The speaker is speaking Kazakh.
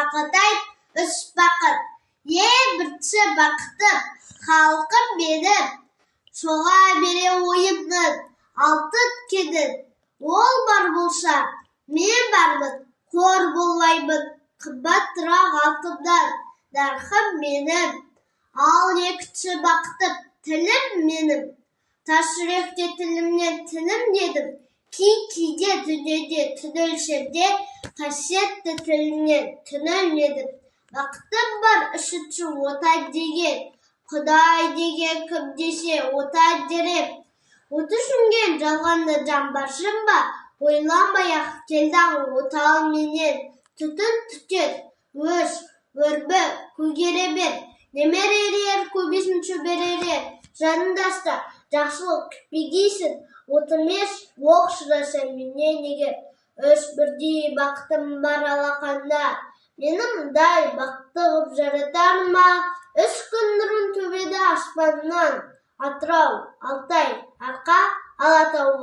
бақыт айт, үш бақыт. Бірінші бақытым, халқым менің, соға бере ойымның, алтын кенін. Ол бар болса, мен бармын, қор болмаймын, қымбатырақ алтыннан, нарқым менің. Ал екінші бақытым, тілім менің. Тас жүректе тілімнен тінім дедім. Кейде дүниеде түн өлшемде, қасиетті тілімнен түн өлмедім. Бақытым бар үшінші отан деген, Құдай деген кім десе отан дерем. Оты жүнген жалғанда жан баршын ба, ойланбай-ақ келдің отан менен. Түтін түтет, өрбі, көгере бер, немерелер көбесін шөберелер. Жанындаста жақсылық күтпегейсің, отымес оқ шыраса менен егер. Үш бірдей бақытым бар алақанда, мені мұндай бақытты ғып жаратар ма? Үш күн нұрын төбеді аспаннан, Атырау, Алтай, Арқа, Алатауға.